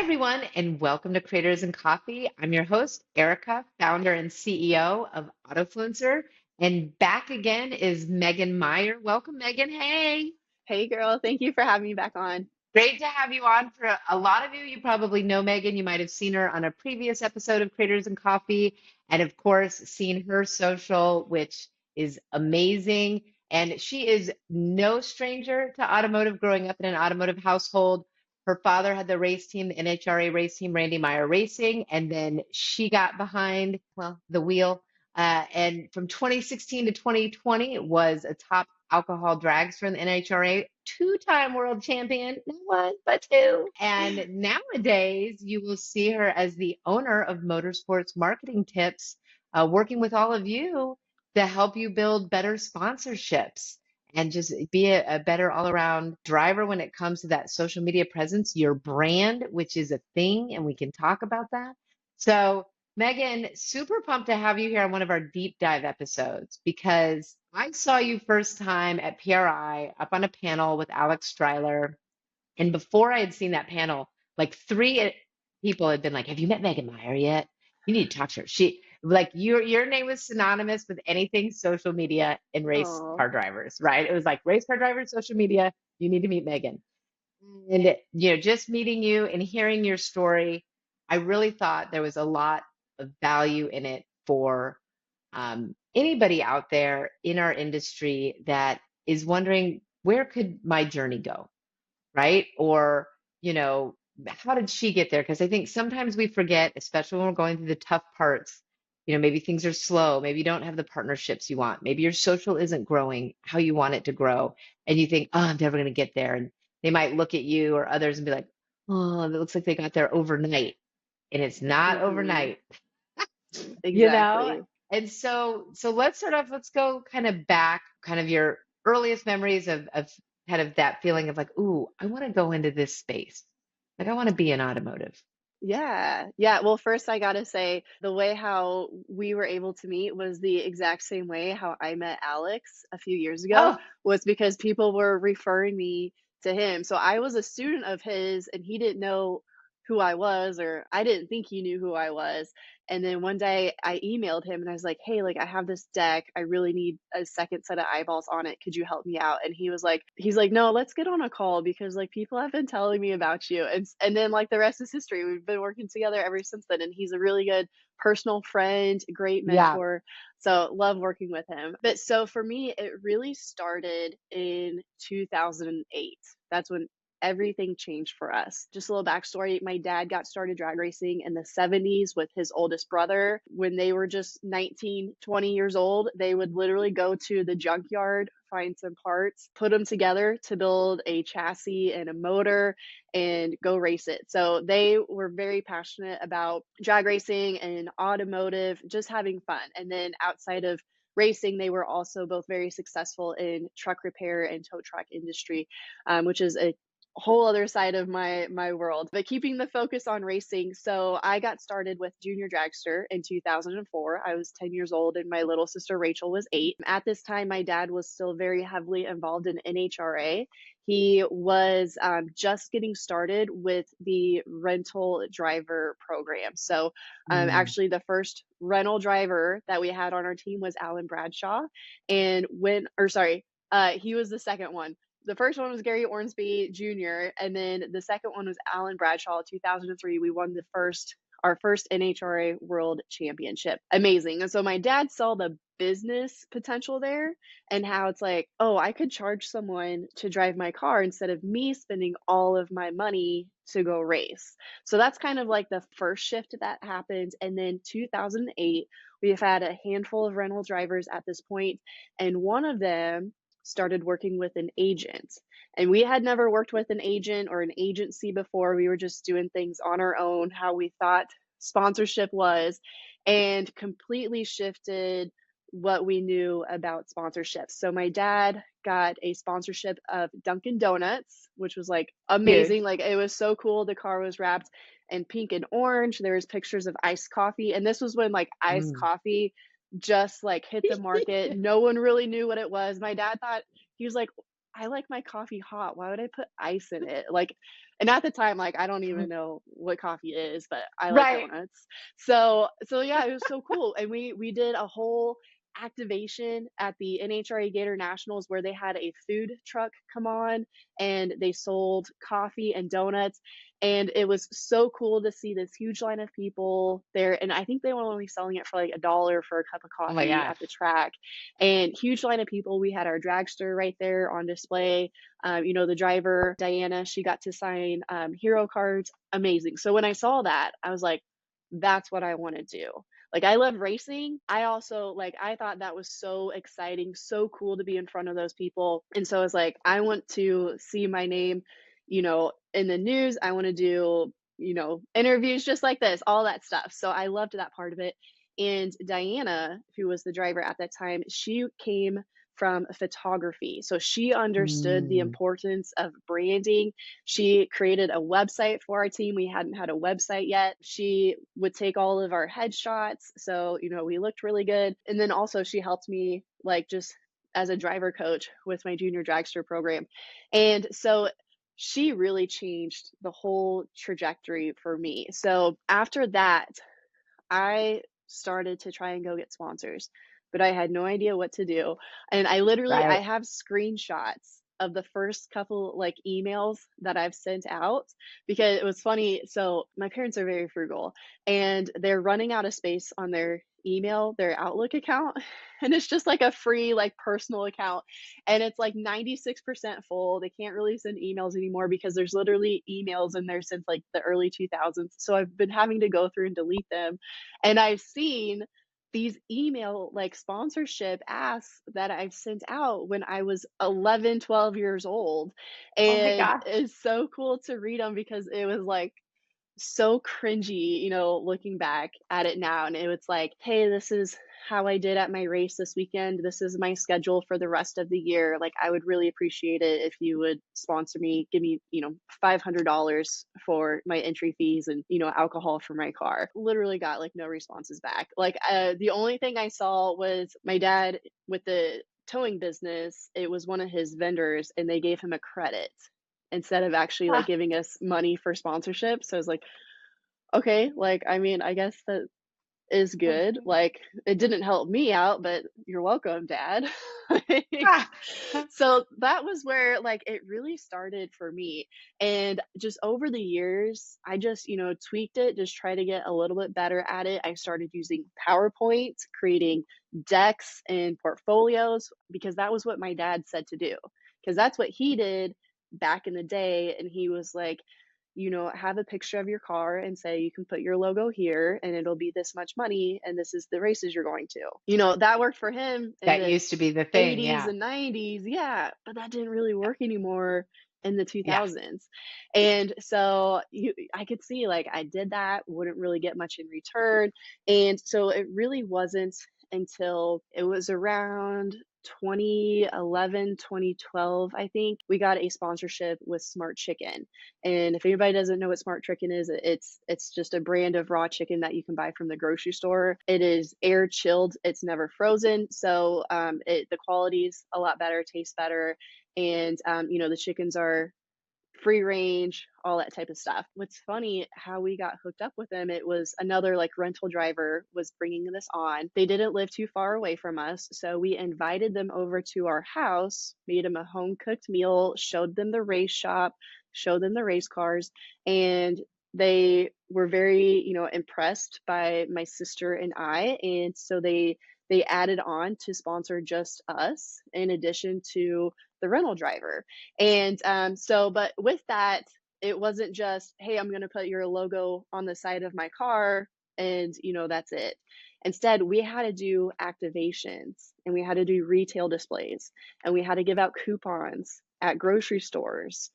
everyone, and welcome to Creators and Coffee. I'm your host, Erica, founder and CEO of Autofluencer. And back again is Megan Meyer. Welcome, Megan. Hey. Hey girl, thank you for having me back on. Great to have you on. For a lot of you, you probably know Megan. You might have seen her on a previous episode of Creators and Coffee, and of course, seen her social, which is amazing. And she is no stranger to automotive, growing up in an automotive household. Her father had the race team, the NHRA race team, Randy Meyer Racing, and then she got behind, well, the wheel. And from 2016 to 2020, was a top alcohol dragster in the NHRA, two-time world champion, not one, but two. And nowadays, you will see her as the owner of Motorsports Marketing Tips, working with all of you to help you build better sponsorships and just be a better all-around driver when it comes to that social media presence, your brand, which is a thing, and we can talk about that. So Megan, super pumped to have you here on one of our deep dive episodes because I saw you first time at PRI up on a panel with Alex Stryler. And before I had seen that panel, like three people had been like, "Have you met Megan Meyer yet? You need to talk to her." She like your name was synonymous with anything social media and race Oh, car drivers, right? It was like race car drivers, social media, you need to meet Megan. And just meeting you and hearing your story, I really thought there was a lot of value in it for anybody out there in our industry that is wondering, where could my journey go, right? Or, you know, how did she get there? Because I think sometimes we forget, especially when we're going through the tough parts, maybe things are slow, maybe you don't have the partnerships you want, maybe your social isn't growing how you want it to grow, and you think, oh, I'm never going to get there. And they might look at you or others and be like, oh, it looks like they got there overnight. And it's not hmm overnight, you know? exactly. And so let's start off, let's go kind of back, kind of your earliest memories of kind of that feeling of like, ooh, I want to go into this space. Like I want to be in automotive. Yeah. Yeah. Well, first I gotta say the way how we were able to meet was the exact same way how I met Alex a few years ago, Oh, was because people were referring me to him. So I was a student of his and he didn't know who I was, or I didn't think he knew who I was. And then one day I emailed him and I was like, "Hey, like I have this deck. I really need a second set of eyeballs on it. Could you help me out?" And he's like, "No, let's get on a call because like people have been telling me about you." And then like the rest is history. We've been working together ever since then and he's a really good personal friend, great yeah. mentor. So love working with him. But so for me, it really started in 2008. That's when everything changed for us. Just a little backstory. My dad got started drag racing in the 70s with his oldest brother. When they were just 19, 20 years old, they would literally go to the junkyard, find some parts, put them together to build a chassis and a motor and go race it. So they were very passionate about drag racing and automotive, just having fun. And then outside of racing, they were also both very successful in truck repair and tow truck industry, which is a whole other side of my world. But keeping the focus on racing, so I got started with junior dragster in 2004. I was 10 years old and my little sister Rachel was 8. At this time my dad was still very heavily involved in NHRA. He was just getting started with the rental driver program. So Mm. actually the first rental driver that we had on our team was Alan Bradshaw. And when or sorry he was the second one. The first one was Gary Ornsby Jr., and then the second one was Alan Bradshaw. 2003, we won our first NHRA World Championship. Amazing. And so my dad saw the business potential there and how it's like, oh, I could charge someone to drive my car instead of me spending all of my money to go race. So that's kind of like the first shift that happened. And then 2008, we've had a handful of rental drivers at this point, and one of them started working with an agent. And we had never worked with an agent or an agency before. We were just doing things on our own, how we thought sponsorship was, and completely shifted what we knew about sponsorships. So my dad got a sponsorship of Dunkin' Donuts, which was like amazing. Huge. Like it was so cool. The car was wrapped in pink and orange. There was pictures of iced coffee. And this was when like iced Mm. coffee just like hit the market. No one really knew what it was. My dad thought, he was like, I like my coffee hot. Why would I put ice in it? Like, and at the time, like, I don't even know what coffee is, but I like Right. donuts. So yeah, it was so cool. And we did a whole activation at the NHRA Gator Nationals where they had a food truck come on and they sold coffee and donuts. And it was so cool to see this huge line of people there. And I think they were only selling it for like $1 for a cup of Oh my coffee at the gosh. track, and huge line of people. We had our dragster right there on display. The driver, Diana, she got to sign hero cards. Amazing. So when I saw that, I was like, that's what I want to do. Like, I love racing. I also, like, I thought that was so exciting, so cool to be in front of those people. And so I was like, I want to see my name, in the news. I want to do, interviews just like this, all that stuff. So I loved that part of it. And Diana, who was the driver at that time, she came from photography. So she understood the Mm, importance of branding. She created a website for our team. We hadn't had a website yet. She would take all of our headshots. So, we looked really good. And then also she helped me, like, just as a driver coach with my junior dragster program. And so she really changed the whole trajectory for me. So after that, I started to try and go get sponsors, but I had no idea what to do. And I right. have screenshots of the first couple like emails that I've sent out because it was funny. So my parents are very frugal and they're running out of space on their Outlook account. And it's just like a free, like personal account. And it's like 96% full. They can't really send emails anymore because there's literally emails in there since like the early 2000s. So I've been having to go through and delete them, and I've seen these email like sponsorship asks that I've sent out when I was 11, 12 years old. Oh my And gosh. it's so cool to read them because it was like so cringy, looking back at it now. And it was like, hey, this is how I did at my race this weekend. This is my schedule for the rest of the year. Like, I would really appreciate it if you would sponsor me, give me, $500 for my entry fees and, alcohol for my car. Literally got like no responses back. Like, the only thing I saw was my dad with the towing business. It was one of his vendors and they gave him a credit instead of actually like Ah, giving us money for sponsorship. So I was like, okay, like, I mean, I guess that is good. Like, it didn't help me out, but you're welcome, Dad. ah. So that was where like it really started for me. And just over the years, I just, tweaked it, just try to get a little bit better at it. I started using PowerPoint, creating decks and portfolios because that was what my dad said to do. Because that's what he did back in the day. And he was like, have a picture of your car and say you can put your logo here and it'll be this much money and this is the races you're going to. That worked for him in That the used to be the thing. 80s Yeah. and 90s. Yeah, but that didn't really work anymore in the Yeah. 2000s. And so I could see like I did that, wouldn't really get much in return. And so it really wasn't until it was around 2011, 2012, I think, we got a sponsorship with Smart Chicken. And if anybody doesn't know what Smart Chicken is, it's just a brand of raw chicken that you can buy from the grocery store. It is air chilled, it's never frozen, so the quality's a lot better, tastes better, and the chickens are free range, all that type of stuff. What's funny, how we got hooked up with them, it was another like rental driver was bringing this on. They didn't live too far away from us, so we invited them over to our house, made them a home cooked meal, showed them the race shop, showed them the race cars, and they were very, impressed by my sister and I, and so they added on to sponsor just us in addition to the rental driver. And but with that, it wasn't just, hey, I'm going to put your logo on the side of my car and, that's it. Instead, we had to do activations and we had to do retail displays and we had to give out coupons at grocery stores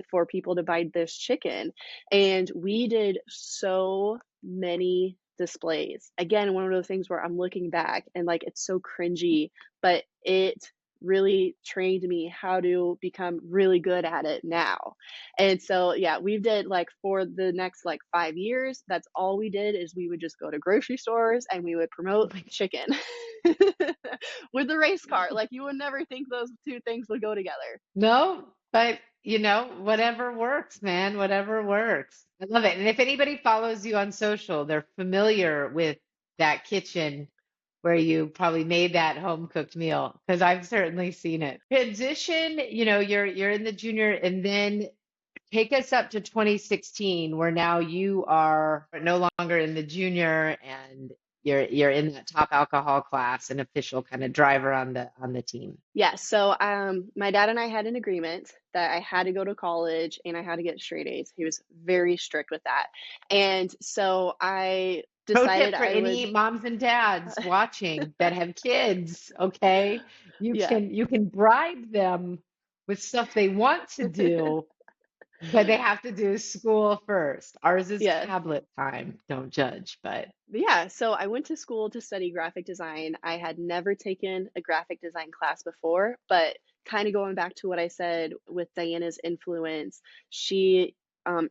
for people to buy this chicken. And we did so many displays. Again, one of those things where I'm looking back and like it's so cringy, but it really trained me how to become really good at it now. And so, yeah, we did like for the next like 5 years, that's all we did is we would just go to grocery stores and we would Oh promote my chicken with the race car. Like you would never think those two things would go together. No, but whatever works, man, whatever works. I love it. And if anybody follows you on social, they're familiar with that kitchen where you probably made that home cooked meal, because I've certainly seen it. Transition, you're in the junior, and then take us up to 2016, where now you are no longer in the junior and you're in that top alcohol class, an official kind of driver on the team. Yeah, so my dad and I had an agreement that I had to go to college and I had to get straight A's. He was very strict with that. And so I Pro decided tip for I would any moms and dads watching that have kids, okay? You yeah. can you can bribe them with stuff they want to do, but they have to do school first. Ours is Yes. tablet time. Don't judge, but But yeah, so I went to school to study graphic design. I had never taken a graphic design class before, but kind of going back to what I said with Diana's influence, she, and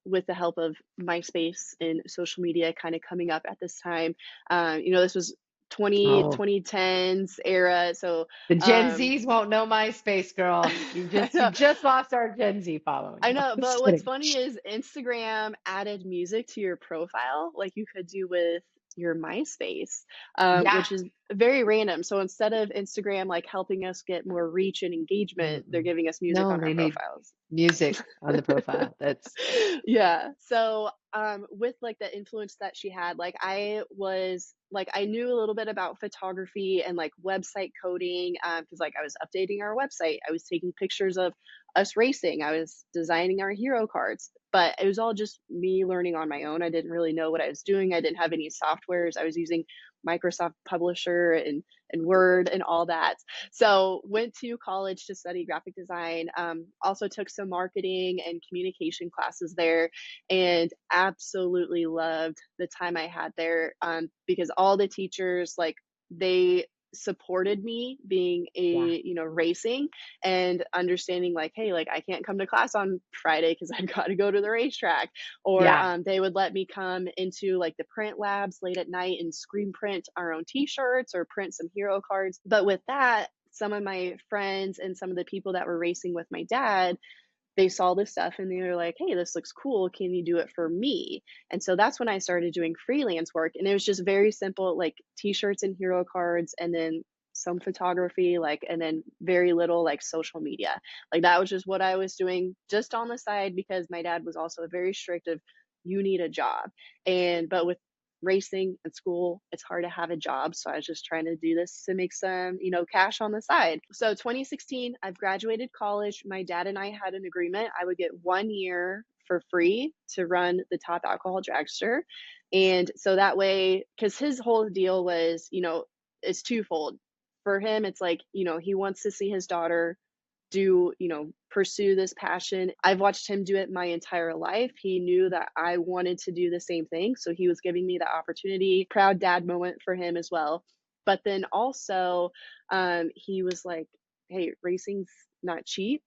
with the help of MySpace and social media kind of coming up at this time, this was oh, 2010s era. So, the Gen um, Zs won't know MySpace, girl. I You know, just lost our Gen Z following. I No, know, I'm but just what's kidding. funny is Instagram added music to your profile, like you could do with your MySpace, Yeah. which is very random. So instead of Instagram like helping us get more reach and engagement, they're Mm-mm. giving us music No, on our they need profiles. music on the profile. That's Yeah. So, with like the influence that she had, like I knew a little bit about photography and like website coding, because like I was updating our website, I was taking pictures of us racing, I was designing our hero cards, but it was all just me learning on my own. I didn't really know what I was doing. I didn't have any softwares. I was using Microsoft Publisher and Word and all that. So went to college to study graphic design. Also took some marketing and communication classes there, and absolutely loved the time I had there, because all the teachers like they supported me being yeah. racing and understanding like, hey, like I can't come to class on Friday because I've got to go to the racetrack. Or Yeah. they would let me come into like the print labs late at night and screen print our own t-shirts or print some hero cards. But with that, some of my friends and some of the people that were racing with my dad, they saw this stuff and they were like, hey, this looks cool. Can you do it for me? And so that's when I started doing freelance work. And it was just very simple, like t-shirts and hero cards, and then some photography, like, and then very little like social media. Like that was just what I was doing just on the side because my dad was also very strict of you need a job. But with racing and school, it's hard to have a job. So I was just trying to do this to make some, cash on the side. So 2016, I've graduated college. My dad and I had an agreement. I would get 1 year for free to run the top alcohol dragster. And so that way, because his whole deal was, it's twofold. For him, it's like, he wants to see his daughter pursue this passion. I've watched him do it my entire life. He knew that I wanted to do the same thing. So he was giving me the opportunity. Proud dad moment for him as well. But then also, he was like, hey, racing's not cheap.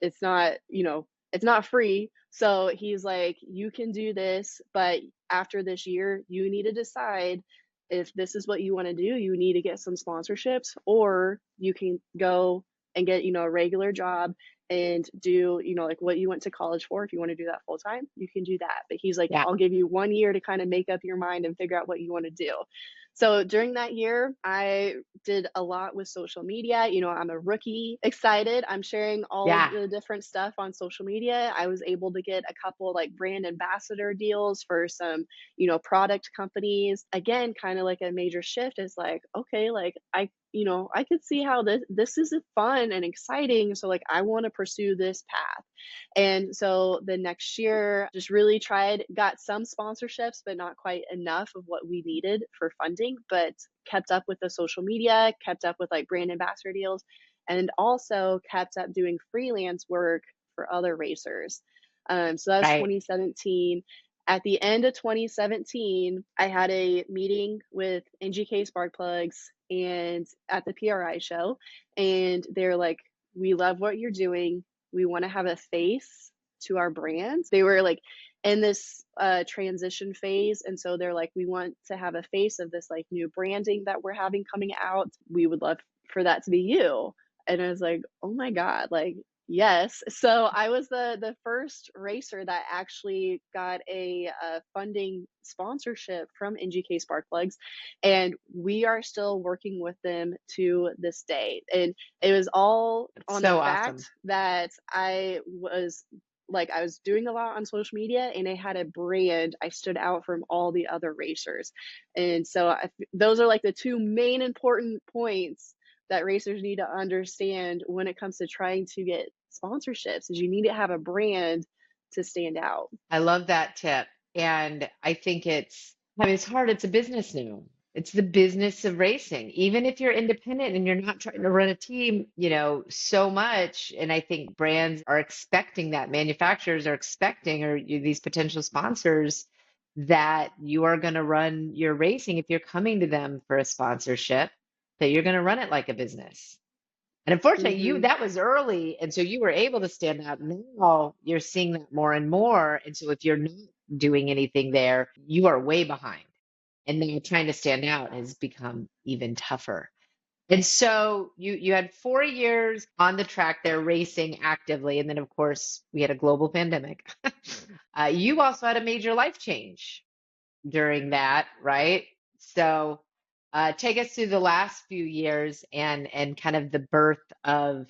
It's not, it's not free. So he's like, you can do this, but after this year, you need to decide if this is what you want to do. You need to get some sponsorships, or you can go and get, a regular job and do, like what you went to college for. If you want to do that full time, you can do that. But he's like, Yeah. I'll give you 1 year to kind of make up your mind and figure out what you want to do. So during that year, I did a lot with social media. I'm a rookie, excited. I'm sharing all of Yeah. the different stuff on social media. I was able to get a couple like brand ambassador deals for some, product companies. Again, kind of like a major shift is like, okay, like I could see how this is fun and exciting. So like I want to pursue this path. And so the next year, just really got some sponsorships, but not quite enough of what we needed for funding, but kept up with the social media, kept up with like brand ambassador deals, and also kept up doing freelance work for other racers. So that was Right. 2017. At the end of 2017, I had a meeting with NGK Spark Plugs and at the PRI show, and they're like, "We love what you're doing. We want to have a face to our brand." They were like in this transition phase, and so they're like, "We want to have a face of this like new branding that we're having coming out. We would love for that to be you." And I was like, "Oh my God, like yes." So I was the first racer that actually got a funding sponsorship from NGK Spark Plugs, and we are still working with them to this day. And it was all It's on the so fact awesome. that I was doing a lot on social media and I had a brand. I stood out from all the other racers. And so those are like the two main important points that racers need to understand when it comes to trying to get sponsorships is you need to have a brand to stand out. I love that tip. And I think I mean, it's hard. It's a business now. It's the business of racing. Even if you're independent and you're not trying to run a team, so much. And I think brands are expecting that, manufacturers are expecting, or these potential sponsors, that you are going to run your racing if you're coming to them for a sponsorship, that you're going to run it like a business. And unfortunately, Hmm. that was early, and so you were able to stand out. Now you're seeing that more and more. And so if you're not doing anything there, you are way behind. And now trying to stand out has become even tougher. And so you had 4 years on the track there racing actively, and then of course we had a global pandemic. You also had a major life change during that, right? So, take us through the last few years and kind of the birth of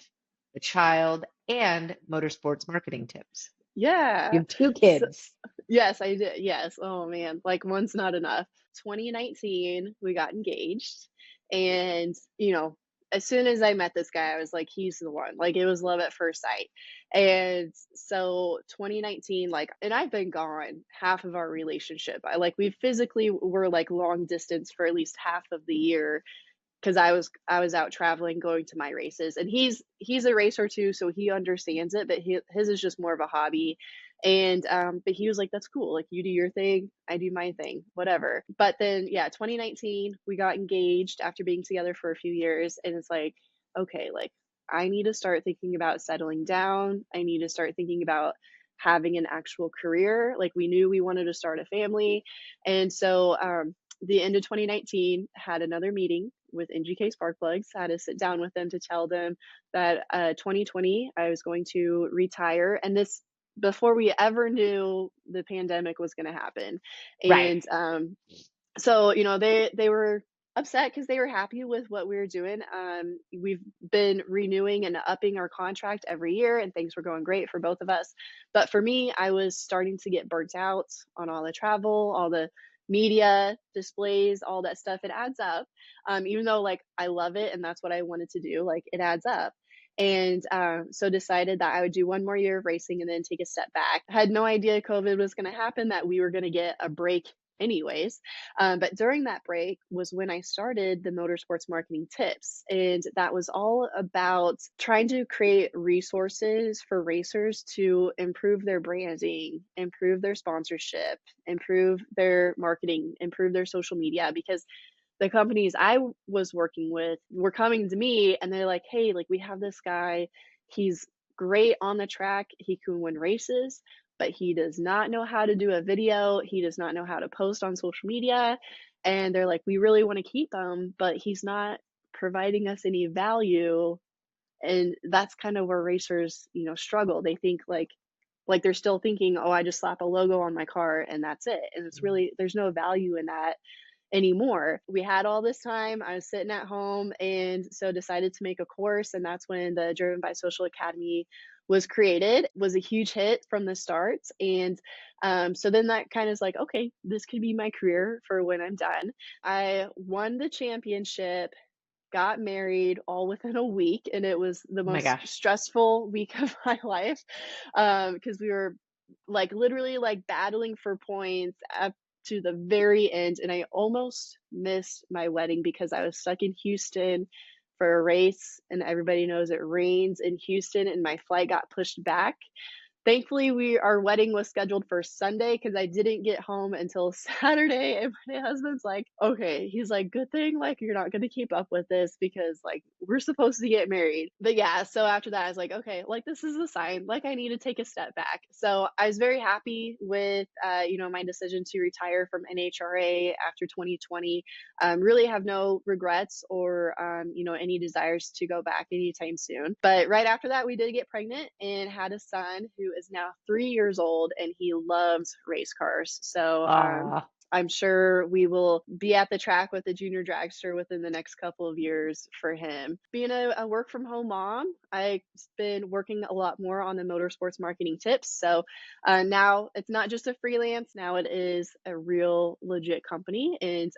a child and motorsports marketing tips. You Yeah. have two So, kids. yes, I did. Yes. Oh man, like one's not enough. 2019, we got engaged. And, as soon as I met this guy, I was like, he's the one. Like it was love at first sight. And so 2019, like, and I've been gone half of our relationship. We physically were like long distance for at least half of the year because I was out traveling, going to my races, and he's a racer too, so he understands it, but his is just more of a hobby. And but he was like, "That's cool. Like you do your thing, I do my thing, whatever." But then, yeah, 2019, we got engaged after being together for a few years, and it's like, okay, like I need to start thinking about settling down. I need to start thinking about having an actual career. Like we knew we wanted to start a family, and so the end of 2019 had another meeting with NGK Spark Plugs. I had to sit down with them to tell them that 2020 I was going to retire, and this before we ever knew the pandemic was going to happen. Right. And so they were upset because they were happy with what we were doing. We've been renewing and upping our contract every year, and things were going great for both of us. But for me, I was starting to get burnt out on all the travel, all the media displays, all that stuff. It adds up. Even though like I love it and that's what I wanted to do, like it adds up. And so decided that I would do one more year of racing and then take a step back. Had no idea COVID was going to happen, that we were going to get a break anyways. But during that break was when I started the Motorsports Marketing Tips. And that was all about trying to create resources for racers to improve their branding, improve their sponsorship, improve their marketing, improve their social media. Because the companies I was working with were coming to me and they're like, "Hey, like we have this guy. He's great on the track. He can win races, but he does not know how to do a video. He does not know how to post on social media." And they're like, "We really want to keep him, but he's not providing us any value." And that's kind of where racers, struggle. They think like they're still thinking, "Oh, I just slap a logo on my car and that's it." And it's really there's no value in that anymore. We had all this time. I was sitting at home and so decided to make a course, and that's when the Driven by Social Academy was created. It was a huge hit from the start. And so then that kind of is like, okay, this could be my career for when I'm done. I won the championship, got married all within a week, and it was the Oh my most gosh. stressful week of my life because we were like literally like battling for points up to the very end, and I almost missed my wedding because I was stuck in Houston for a race, and everybody knows it rains in Houston, and my flight got pushed back Thankfully, our wedding was scheduled for Sunday because I didn't get home until Saturday, and my husband's like, "Okay." He's like, "Good thing, like, you're not gonna keep up with this because, like, we're supposed to get married." But yeah, so after that, I was like, "Okay, like, this is a sign, like, I need to take a step back." So I was very happy with, my decision to retire from NHRA after 2020. Really have no regrets or, any desires to go back anytime soon. But right after that, we did get pregnant and had a son who is now 3 years old, and he loves race cars. So Ah, I'm sure we will be at the track with the junior dragster within the next couple of years for him. Being a work from home mom, I've been working a lot more on the motorsports marketing tips. So now it's not just a freelance, now it is a real legit company. And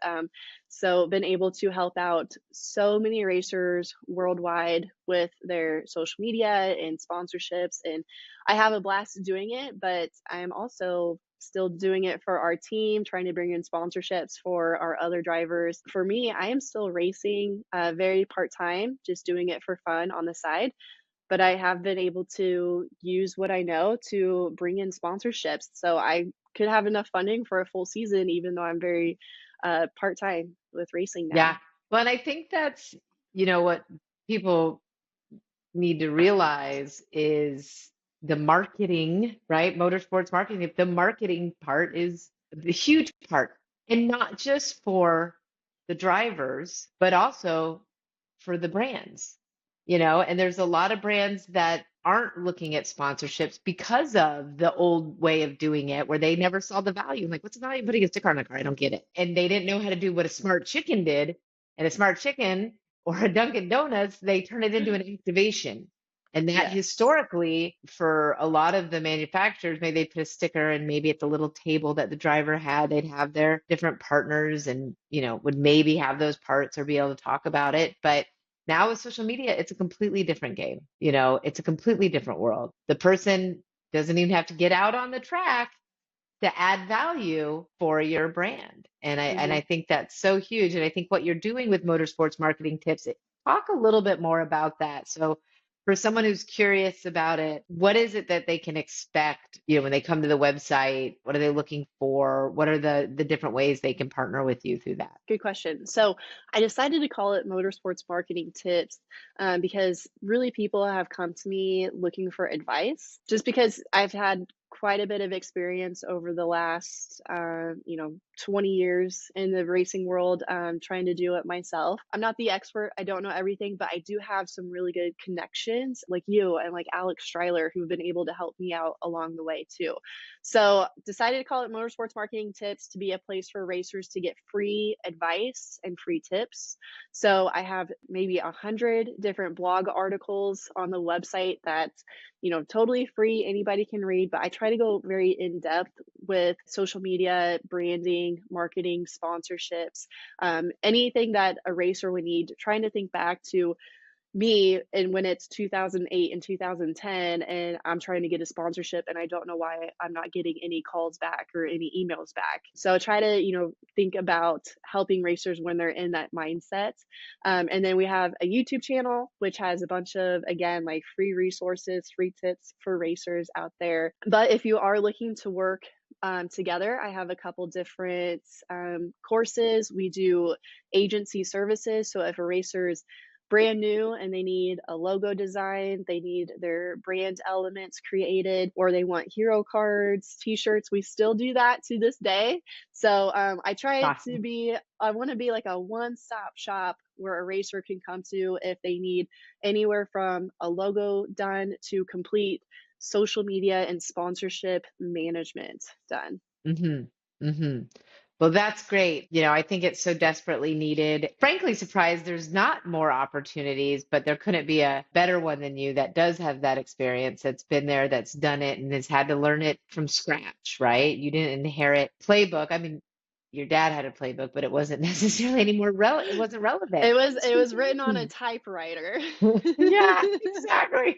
so been able to help out so many racers worldwide with their social media and sponsorships. And I have a blast doing it, but I'm also still doing it for our team, trying to bring in sponsorships for our other drivers. For me, I am still racing very part time, just doing it for fun on the side. But I have been able to use what I know to bring in sponsorships. So I could have enough funding for a full season, even though I'm very part time with racing now. yeah. Well, and I think that's, what people need to realize is the marketing, right? Motorsports marketing, the marketing part is the huge part. And not just for the drivers, but also for the brands, and there's a lot of brands that aren't looking at sponsorships because of the old way of doing it, where they never saw the value. I'm like, what's the value of putting a sticker on a car? I don't get it. And they didn't know how to do what a smart chicken did. And a smart chicken or a Dunkin' Donuts, they turn it into an activation. And that Yes. historically, for a lot of the manufacturers, maybe they put a sticker and maybe at the little table that the driver had, they'd have their different partners and, would maybe have those parts or be able to talk about it. But now with social media, it's a completely different game. It's a completely different world. The person doesn't even have to get out on the track to add value for your brand. And I Hmm. think that's so huge. And I think what you're doing with motorsports marketing tips, talk a little bit more about that. So for someone who's curious about it, what is it that they can expect, when they come to the website? What are they looking for? What are the different ways they can partner with you through that? Good question. So I decided to call it Motorsports Marketing Tips because really people have come to me looking for advice. Just because I've had quite a bit of experience over the last, 20 years in the racing world, trying to do it myself. I'm not the expert. I don't know everything, but I do have some really good connections like you and like Alex Streiler who've been able to help me out along the way too. So decided to call it Motorsports Marketing Tips to be a place for racers to get free advice and free tips. So I have maybe 100 different blog articles on the website that, totally free. Anybody can read, but I try to go very in depth with social media, branding, marketing, sponsorships, anything that a racer would need, trying to think back to me and when it's 2008 and 2010 and I'm trying to get a sponsorship and I don't know why I'm not getting any calls back or any emails back. So I try to, think about helping racers when they're in that mindset. And then we have a YouTube channel, which has a bunch of, again, like free resources, free tips for racers out there. But if you are looking to work together, I have a couple different courses. We do agency services. So if a racer's brand new and they need a logo design, they need their brand elements created, or they want hero cards, t-shirts. We still do that to this day. So I try to Awesome. be, I want to be like a one-stop shop where a racer can come to if they need anywhere from a logo done to complete social media and sponsorship management done. Mm-hmm. Mm-hmm. Well, that's great. I think it's so desperately needed. Frankly, surprised there's not more opportunities, but there couldn't be a better one than you that does have that experience, that's been there, that's done it, and has had to learn it from scratch, right? You didn't inherit playbook. I mean, your dad had a playbook, but it wasn't necessarily any more it wasn't relevant. It was written on a typewriter. Yeah, exactly.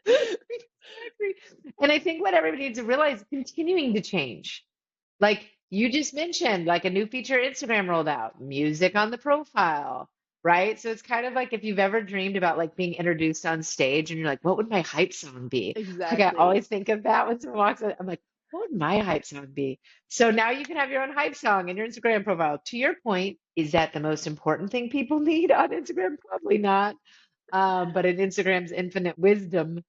Exactly. And I think what everybody needs to realize, continuing to change. Like you just mentioned, like a new feature Instagram rolled out, music on the profile. right? So it's kind of like if you've ever dreamed about like being introduced on stage and you're like, what would my hype song be? Like I Exactly. always think of that when someone walks in. I'm like, what would my hype song be? So now you can have your own hype song in your Instagram profile. To your point, is that the most important thing people need on Instagram? Probably not. But in Instagram's infinite wisdom,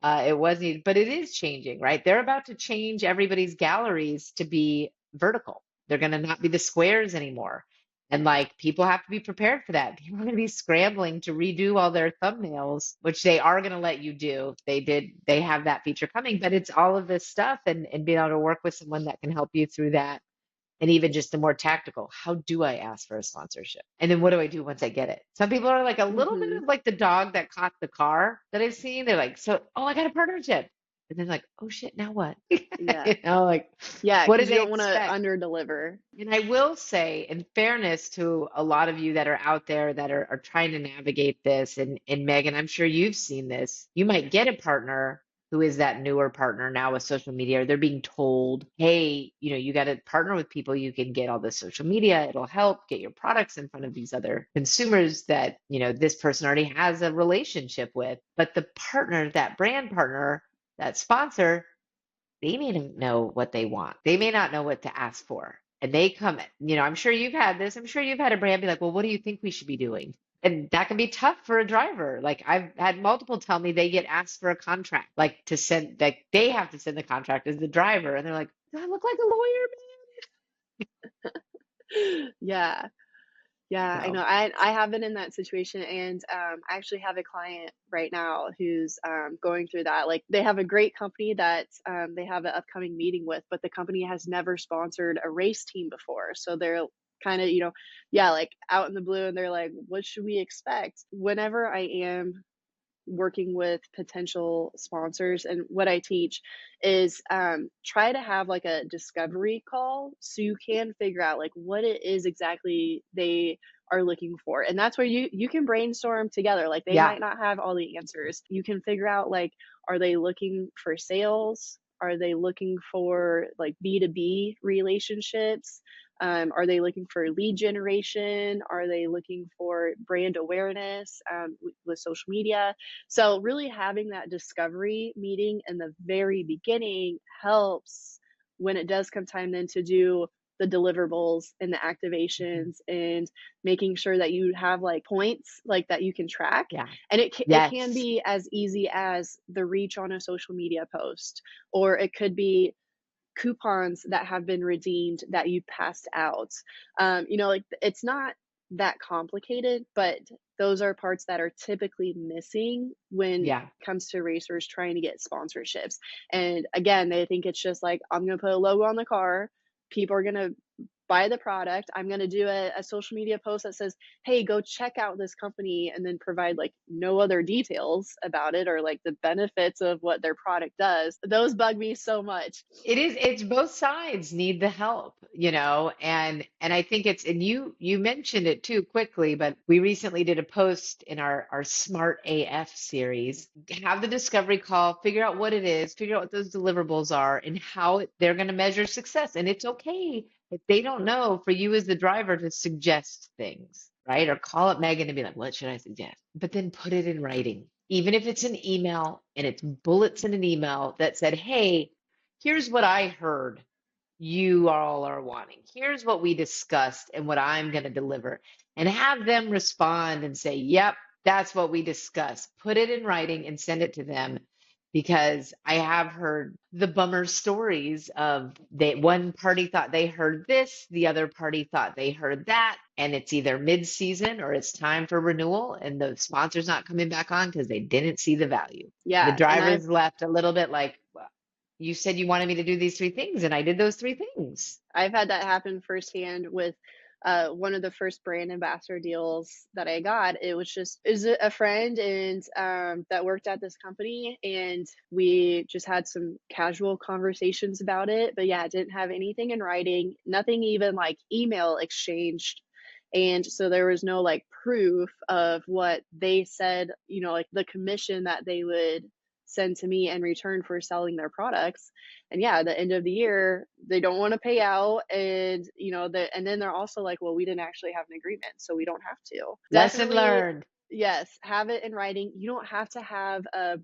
it was needed. But it is changing, right? They're about to change everybody's galleries to be vertical. They're going to not be the squares anymore. And like people have to be prepared for that. People are going to be scrambling to redo all their thumbnails, which they are going to let you do. They have that feature coming, but it's all of this stuff and being able to work with someone that can help you through that and even just the more tactical, how do I ask for a sponsorship? And then what do I do once I get it? Some people are like a little bit Hmm. of like the dog that caught the car that I've seen. They're like, so, oh, I got a partnership. And then like, oh shit, now what? Yeah. Like, Yeah, what do because you they don't want to expect? under deliver. And I will say, in fairness to a lot of you that are out there that are trying to navigate this, and Megan, I'm sure you've seen this. You might get a partner who is that newer partner now with social media, or they're being told, hey, you got to partner with people. You can get all this social media. It'll help get your products in front of these other consumers that, this person already has a relationship with. But the partner, that brand partner, that sponsor, they may not know what they want. They may not know what to ask for. And they come, I'm sure you've had this. I'm sure you've had a brand be like, well, what do you think we should be doing? And that can be tough for a driver. Like I've had multiple tell me they get asked for a contract, like to send, like they have to send the contract as the driver. And they're like, do I look like a lawyer, Yeah. Yeah, I man? know. So I have been in that situation, and I actually have a client right now who's going through that. Like, they have a great company that they have an upcoming meeting with, but the company has never sponsored a race team before. So they're kind of, yeah, like out in the blue, and they're like, what should we expect? Whenever I am working with potential sponsors, and what I teach is try to have like a discovery call so you can figure out like what it is exactly they are looking for. And that's where you can brainstorm together. Like, they yeah, might not have all the answers. You can figure out, like, are they looking for sales? Are they looking for like B2B relationships? Are they looking for lead generation? Are they looking for brand awareness with social media? So, really having that discovery meeting in the very beginning helps when it does come time then to do the deliverables and the mhm, activations, and making sure that you have like points like that you can track. yeah, And it can yes, be as easy as the reach on a social media post, or it could be coupons that have been redeemed that you passed out. Like, it's not that complicated, but those are parts that are typically missing when it yeah. comes to racers trying to get sponsorships. And again, they think it's just like, I'm going to put a logo on the car. People are going to buy the product. I'm going to do a social media post that says, hey, go check out this company, and then provide like no other details about it or like the benefits of what their product does. Those bug me so much. It's both sides need the help, and I think it's, and you mentioned it too quickly, but we recently did a post in our Smart AF series. Have the discovery call, figure out what it is, figure out what those deliverables are and how they're going to measure success. And it's okay if they don't know, for you as the driver to suggest things, right? Or call up Megan and be like, what should I suggest? But then put it in writing. Even if it's an email and it's bullets in an email that said, hey, here's what I heard you all are wanting. Here's what we discussed and what I'm going to deliver. And have them respond and say, yep, that's what we discussed. Put it in writing and send it to them, because I have heard the bummer stories of one party thought they heard this, the other party thought they heard that, and it's either mid-season or it's time for renewal, and the sponsor's not coming back on because they didn't see the value. The Yeah, and driver's left a little bit like, well, you said you wanted me to do these three things, and I did those three things. I've had that happen firsthand with one of the first brand ambassador deals that I got. It was just, is a friend and that worked at this company, and we just had some casual conversations about it. But yeah, it didn't have anything in writing, nothing even like email exchanged. And so there was no like proof of what they said, like the commission that they would send to me in return for selling their products. And yeah, at the end of the year, they don't want to pay out. And, and then they're also like, well, we didn't actually have an agreement, so we don't have to. Lesson Definitely, learned. yes, have it in writing. You don't have to have a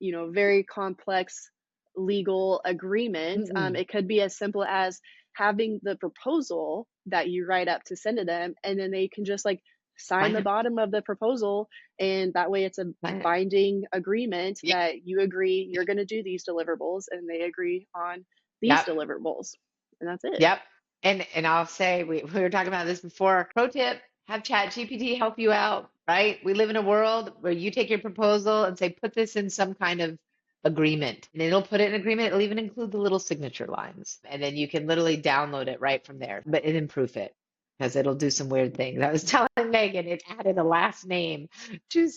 very complex legal agreement. Mm-mm. It could be as simple as having the proposal that you write up to send to them, and then they can just like sign Sign the it. bottom of the proposal, and that way it's a Sign it. binding agreement Yep. that you agree you're going to do these deliverables, and they agree on these Yep. deliverables, and that's it. Yep. And I'll say we were talking about this before. Pro tip, have Chat GPT help you out, right? We live in a world where you take your proposal and say, put this in some kind of agreement. And it'll put it in agreement. It'll even include the little signature lines. And then you can literally download it right from there. But it improve it because it'll do some weird things. I was telling Megan, it added a last name.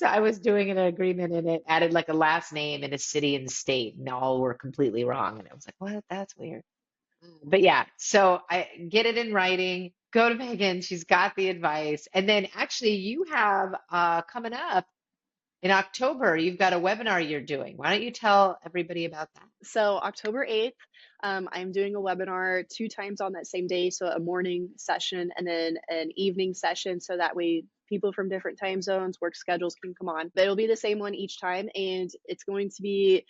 I was doing an agreement and it added like a last name in a city and state, and all were completely wrong. And I was like, what? That's weird. But yeah, so I get it in writing. Go to Megan. She's got the advice. And then actually you have coming up in October, you've got a webinar you're doing. Why don't you tell everybody about that? So October 8th, I'm doing a webinar 2 times on that same day. So a morning session and then an evening session. So that way people from different time zones, work schedules can come on. But it'll be the same one each time. And it's going to be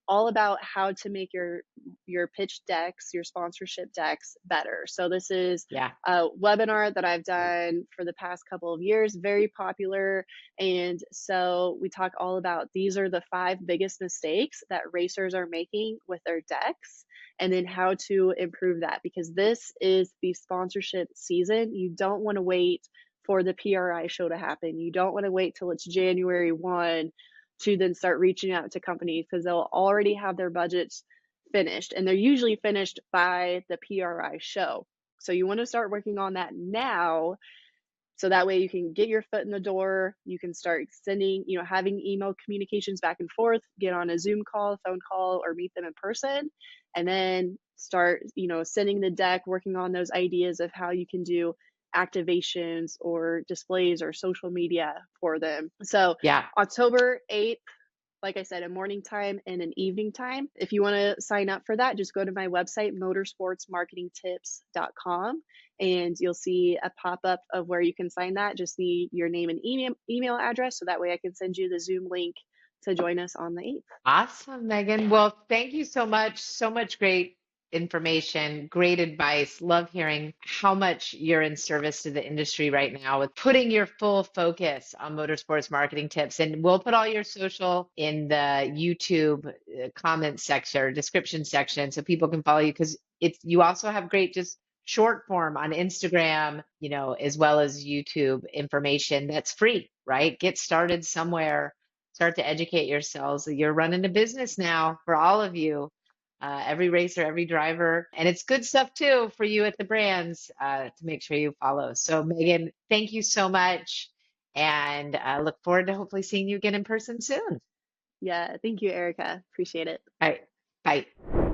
all about how to make your pitch decks, your sponsorship decks better. So this is Yeah. a webinar that I've done for the past couple of years, very popular. And so we talk all about these are the 5 biggest mistakes that racers are making with their decks, and then how to improve that, because this is the sponsorship season. You don't want to wait for the PRI show to happen. You don't want to wait till it's January 1 to then start reaching out to companies, because they'll already have their budgets finished, and they're usually finished by the PRI show. So you want to start working on that now, so that way you can get your foot in the door. You can start sending, having email communications back and forth, get on a Zoom call, phone call, or meet them in person, and then start, sending the deck, working on those ideas of how you can do activations or displays or social media for them. So Yeah. October 8th, like I said, a morning time and an evening time. If you want to sign up for that, just go to my website, motorsportsmarketingtips.com, and you'll see a pop-up of where you can sign that. Just need your name and email address, so that way I can send you the Zoom link to join us on the 8th. Awesome, Megan. Well, thank you so much. So much great information, great advice. Love hearing how much you're in service to the industry right now with putting your full focus on motorsports marketing tips. And we'll put all your social in the YouTube comment section or description section so people can follow you, because you also have great just short form on Instagram, as well as YouTube information that's free, right? Get started somewhere. Start to educate yourselves. You're running a business now for all of you, every racer, every driver. And it's good stuff too for you at the brands to make sure you follow. So, Megan, thank you so much. And I look forward to hopefully seeing you again in person soon. Yeah, thank you, Erica. Appreciate it. All right. Bye.